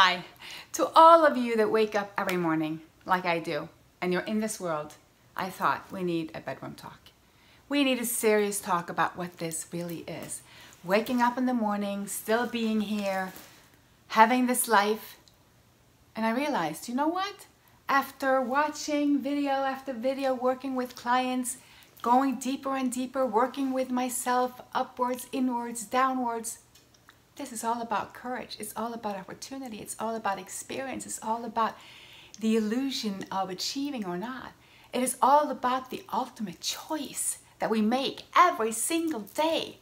Hi. To all of you that wake up every morning like I do, and you're in this world, I thought we need a bedroom talk. We need a serious talk about what this really is. Waking up in the morning, still being here, having this life. And I realized, you know what? After watching video after video, working with clients, going deeper and deeper, working with myself, upwards, inwards, downwards, this is all about courage. It's all about opportunity. It's all about experience. It's all about the illusion of achieving or not. It is all about the ultimate choice that we make every single day.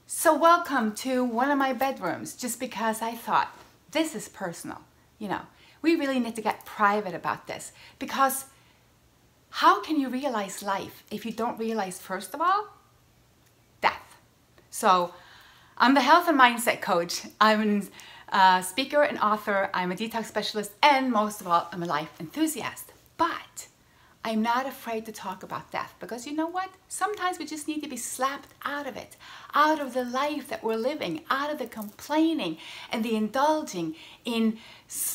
So welcome to one of my bedrooms, just because I thought this is personal. You know, we really need to get private about this, because how can you realize life if you don't realize, first of all, death? So I'm the health and mindset coach. I'm a speaker and author. I'm a detox specialist, and most of all, I'm a life enthusiast. But I'm not afraid to talk about death, because you know what? Sometimes we just need to be slapped out of it, out of the life that we're living, out of the complaining and the indulging in,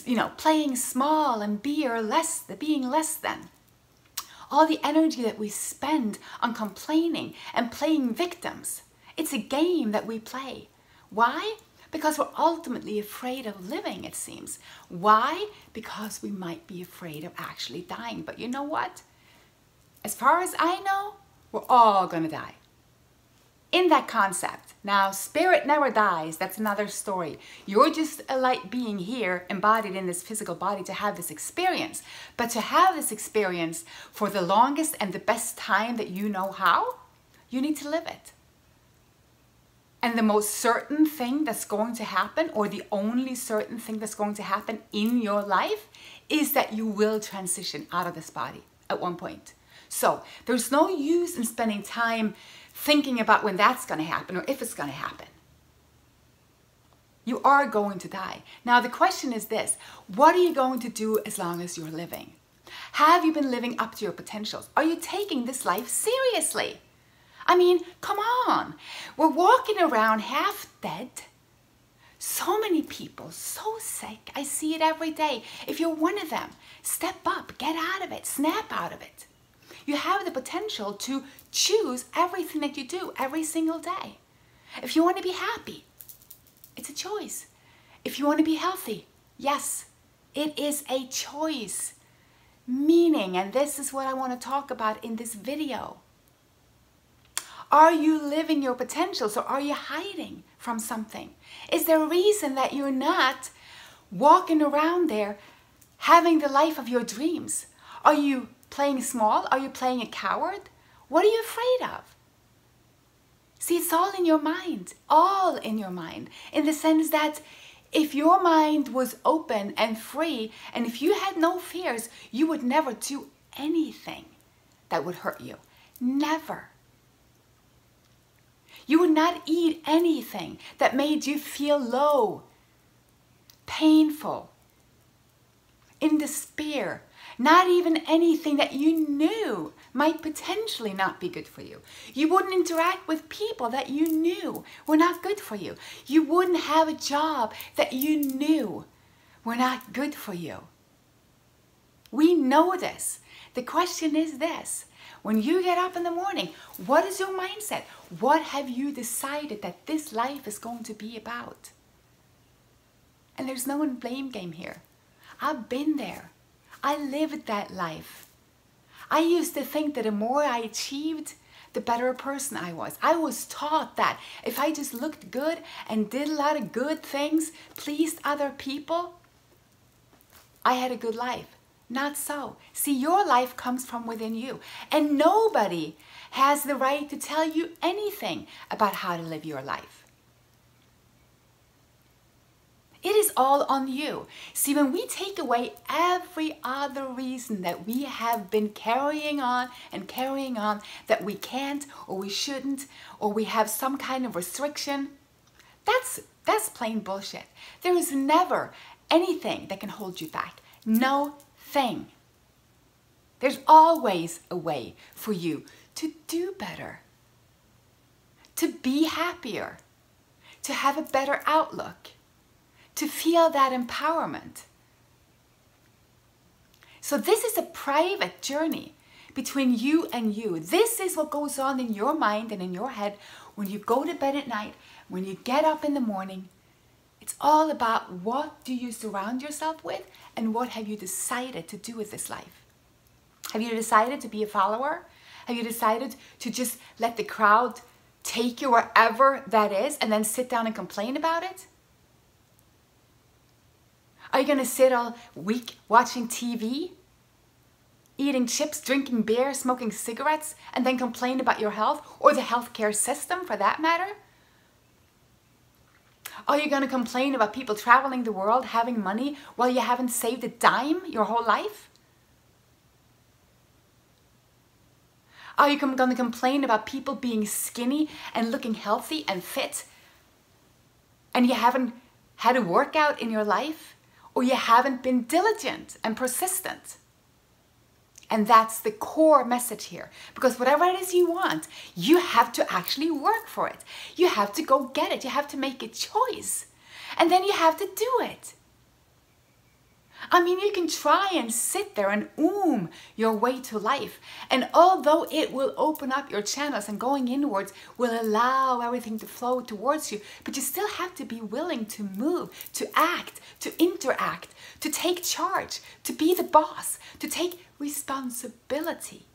you know, playing small and being less than. All the energy that we spend on complaining and playing victims. It's a game that we play. Why? Because we're ultimately afraid of living, it seems. Why? Because we might be afraid of actually dying. But you know what? As far as I know, we're all gonna die. In that concept. Now, spirit never dies. That's another story. You're just a light being here, embodied in this physical body to have this experience. But to have this experience for the longest and the best time that you know how, you need to live it. And the most certain thing that's going to happen, or the only certain thing that's going to happen in your life, is that you will transition out of this body at one point. So there's no use in spending time thinking about when that's going to happen or if it's going to happen. You are going to die. Now the question is this: what are you going to do as long as you're living? Have you been living up to your potentials? Are you taking this life seriously? I mean, come on. We're walking around half dead. So many people, so sick. I see it every day. If you're one of them, step up, get out of it, snap out of it. You have the potential to choose everything that you do every single day. If you want to be happy, it's a choice. If you want to be healthy, yes, it is a choice. Meaning, and this is what I want to talk about in this video. Are you living your potentials, or are you hiding from something? Is there a reason that you're not walking around there having the life of your dreams? Are you playing small? Are you playing a coward? What are you afraid of? See, it's all in your mind, all in your mind, in the sense that if your mind was open and free, and if you had no fears, you would never do anything that would hurt you. Never. You would not eat anything that made you feel low, painful, in despair. Not even anything that you knew might potentially not be good for you. You wouldn't interact with people that you knew were not good for you. You wouldn't have a job that you knew were not good for you. We know this. The question is this: when you get up in the morning, what is your mindset? What have you decided that this life is going to be about? And there's no blame game here. I've been there. I lived that life. I used to think that the more I achieved, the better a person I was. I was taught that if I just looked good and did a lot of good things, pleased other people, I had a good life. Not so. See, your life comes from within you, and nobody has the right to tell you anything about how to live your life. It is all on you. See, when we take away every other reason that we have been carrying on that we can't or we shouldn't, or we have some kind of restriction, that's plain bullshit. There is never anything that can hold you back. No thing. There's always a way for you to do better, to be happier, to have a better outlook, to feel that empowerment. So this is a private journey between you and you. This is what goes on in your mind and in your head when you go to bed at night, when you get up in the morning. It's all about what do you surround yourself with and what have you decided to do with this life. Have you decided to be a follower? Have you decided to just let the crowd take you wherever that is and then sit down and complain about it? Are you going to sit all week watching TV, eating chips, drinking beer, smoking cigarettes, and then complain about your health or the healthcare system for that matter? Are you going to complain about people traveling the world, having money, while you haven't saved a dime your whole life? Are you going to complain about people being skinny and looking healthy and fit, and you haven't had a workout in your life, or you haven't been diligent and persistent? And that's the core message here. Because whatever it is you want, you have to actually work for it. You have to go get it. You have to make a choice. And then you have to do it. I mean, you can try and sit there and your way to life. And although it will open up your channels and going inwards will allow everything to flow towards you, but you still have to be willing to move, to act, to interact, to take charge, to be the boss, to take responsibility.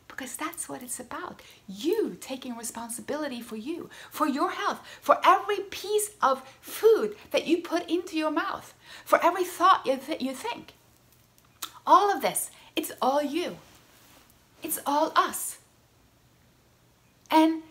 Because that's what it's about. You taking responsibility for you, for your health, for every piece of food that you put into your mouth, for every thought you think. All of this, it's all you. It's all us. And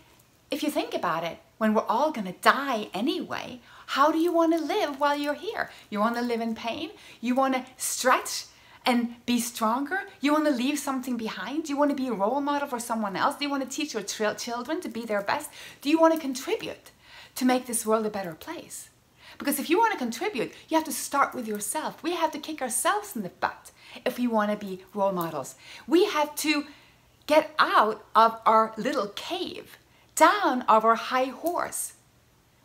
if you think about it, when we're all going to die anyway, how do you want to live while you're here? You want to live in pain? You want to stretch and be stronger? You want to leave something behind? Do you want to be a role model for someone else? Do you want to teach your children to be their best? Do you want to contribute to make this world a better place? Because if you want to contribute, you have to start with yourself. We have to kick ourselves in the butt if we want to be role models. We have to get out of our little cave, down off our high horse.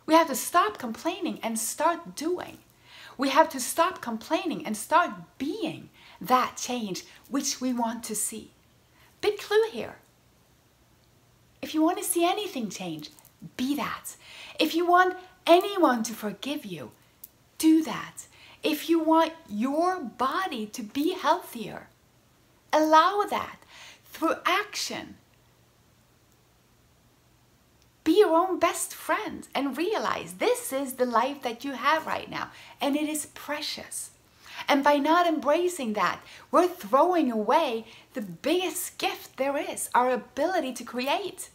We have to stop complaining and start doing. We have to stop complaining and start being that change which we want to see. Big clue here. If you want to see anything change, be that. If you want anyone to forgive you, do that. If you want your body to be healthier, allow that through action. Be your own best friend and realize this is the life that you have right now, and it is precious. And by not embracing that, we're throwing away the biggest gift there is, our ability to create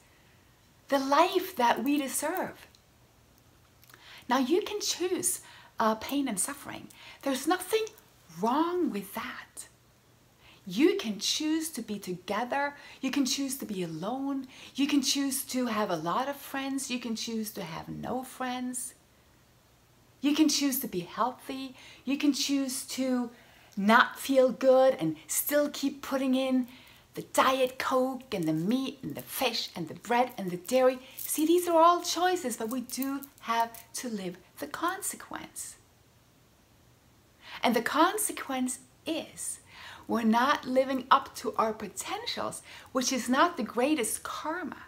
the life that we deserve. Now you can choose pain and suffering. There's nothing wrong with that. You can choose to be together. You can choose to be alone. You can choose to have a lot of friends. You can choose to have no friends. You can choose to be healthy. You can choose to not feel good and still keep putting in the Diet Coke and the meat and the fish and the bread and the dairy. See, these are all choices, but we do have to live the consequence. And the consequence is we're not living up to our potentials, which is not the greatest karma,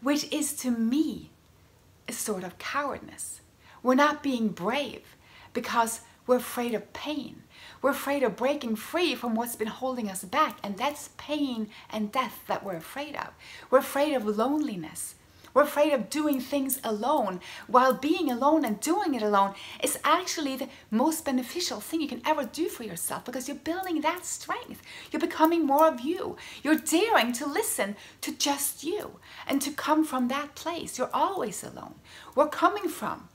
which is to me a sort of cowardness. We're not being brave because we're afraid of pain. We're afraid of breaking free from what's been holding us back, and that's pain and death that we're afraid of. We're afraid of loneliness. We're afraid of doing things alone, while being alone and doing it alone is actually the most beneficial thing you can ever do for yourself, because you're building that strength. You're becoming more of you. You're daring to listen to just you and to come from that place. You're always alone. We're coming from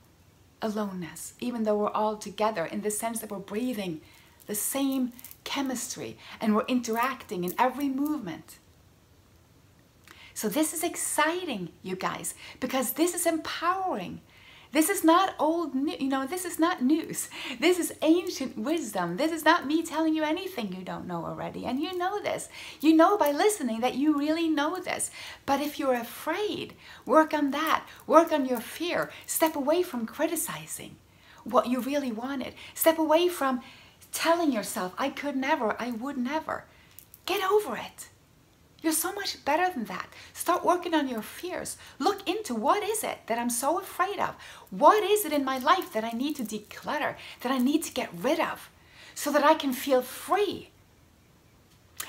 aloneness, even though we're all together in the sense that we're breathing the same chemistry and we're interacting in every movement. So this is exciting, you guys, because this is empowering. This is not old news, this is not news. This is ancient wisdom. This is not me telling you anything you don't know already. And you know this. You know by listening that you really know this. But if you're afraid, work on that. Work on your fear. Step away from criticizing. what you really wanted. Step away from telling yourself, I could never, I would never. Get over it. You're so much better than that. Start working on your fears. Look into what is it that I'm so afraid of? What is it in my life that I need to declutter, that I need to get rid of so that I can feel free?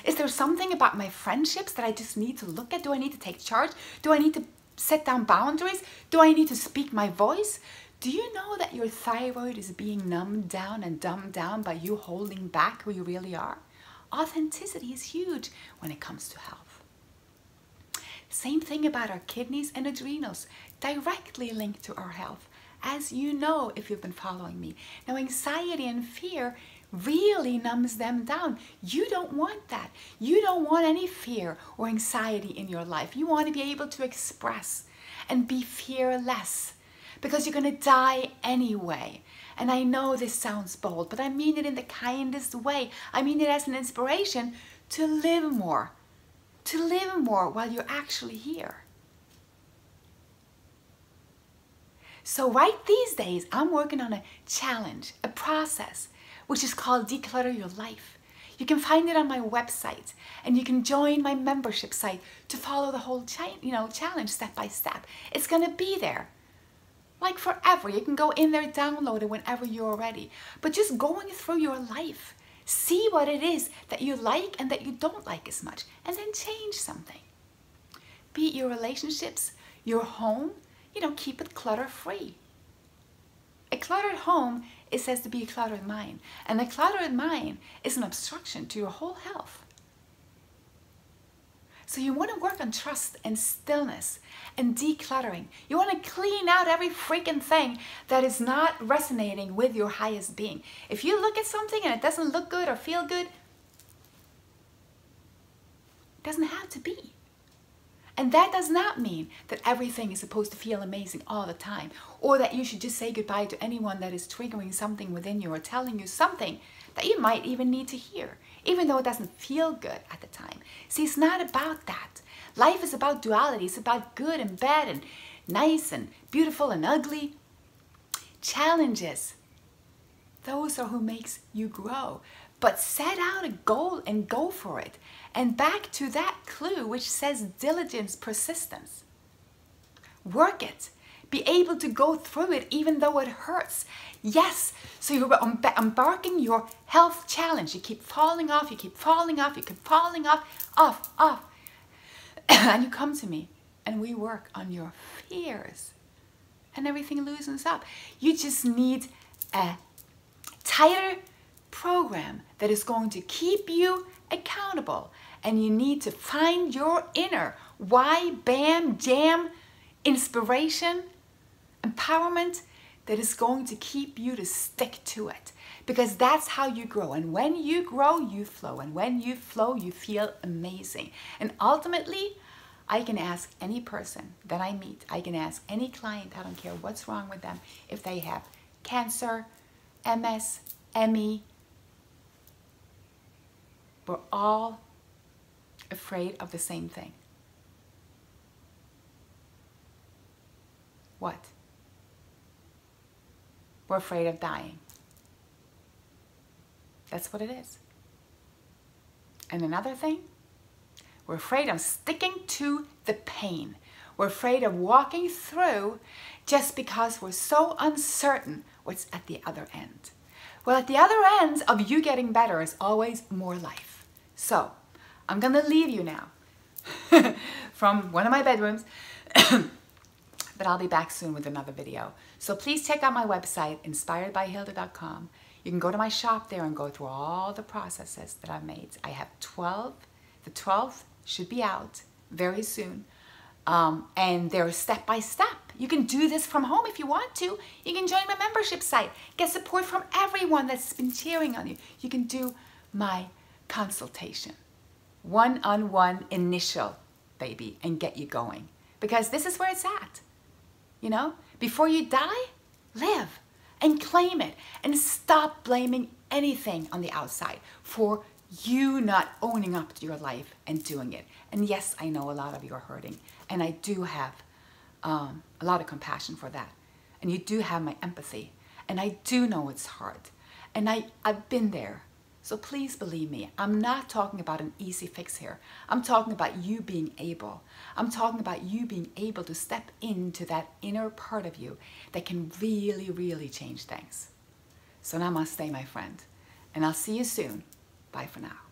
Is there something about my friendships that I just need to look at? Do I need to take charge? Do I need to set down boundaries? Do I need to speak my voice? Do you know that your thyroid is being numbed down and dumbed down by you holding back who you really are? Authenticity is huge when it comes to health. Same thing about our kidneys and adrenals, directly linked to our health, as you know if you've been following me. Now, anxiety and fear really numbs them down. You don't want that. You don't want any fear or anxiety in your life. You want to be able to express and be fearless, because you're going to die anyway. And I know this sounds bold, but I mean it in the kindest way. I mean it as an inspiration to live more while you're actually here. So right these days, I'm working on a challenge, a process, which is called Declutter Your Life. You can find it on my website, and you can join my membership site to follow the whole challenge step by step. It's going to be there. Like forever. You can go in there, download it whenever you're ready. But just going through your life, see what it is that you like and that you don't like as much, and then change something. Be it your relationships, your home, keep it clutter-free. A cluttered home, it says to be a cluttered mind. And a cluttered mind is an obstruction to your whole health. So you want to work on trust and stillness and decluttering. You want to clean out every freaking thing that is not resonating with your highest being. If you look at something and it doesn't look good or feel good, it doesn't have to be. And that does not mean that everything is supposed to feel amazing all the time, or that you should just say goodbye to anyone that is triggering something within you or telling you something that you might even need to hear, even though it doesn't feel good at the time. See, it's not about that. Life is about duality. It's about good and bad and nice and beautiful and ugly. Challenges, those are who makes you grow. But set out a goal and go for it. And back to that clue which says diligence, persistence. Work it. Be able to go through it even though it hurts. Yes, so you're embarking your health challenge. You keep falling off, you keep falling off, you keep falling off. And you come to me and we work on your fears and everything loosens up. You just need a tighter program that is going to keep you accountable, and you need to find your inner why, bam, jam, inspiration, empowerment that is going to keep you to stick to it, because that's how you grow. And when you grow, you flow, and when you flow, you feel amazing. And ultimately, I can ask any person that I meet, I can ask any client, I don't care what's wrong with them, if they have cancer, MS, ME, we're all afraid of the same thing. What? We're afraid of dying. That's what it is. And another thing, we're afraid of sticking to the pain. We're afraid of walking through just because we're so uncertain what's at the other end. Well, at the other end of you getting better is always more life. So, I'm going to leave you now from one of my bedrooms, but I'll be back soon with another video. So please check out my website, InspiredByHilde.com. You can go to my shop there and go through all the processes that I've made. I have 12. The 12th should be out very soon. And they're step by step. You can do this from home if you want to. You can join my membership site. Get support from everyone that's been cheering on you. You can do my consultation. One-on-one initial, baby, and get you going. Because this is where it's at. Before you die, live and claim it. And stop blaming anything on the outside for you not owning up to your life and doing it. And yes, I know a lot of you are hurting. And I do have a lot of compassion for that. And you do have my empathy. And I do know it's hard. And I've been there. So please believe me, I'm not talking about an easy fix here. I'm talking about you being able. I'm talking about you being able to step into that inner part of you that can really, really change things. So namaste, my friend. And I'll see you soon. Bye for now.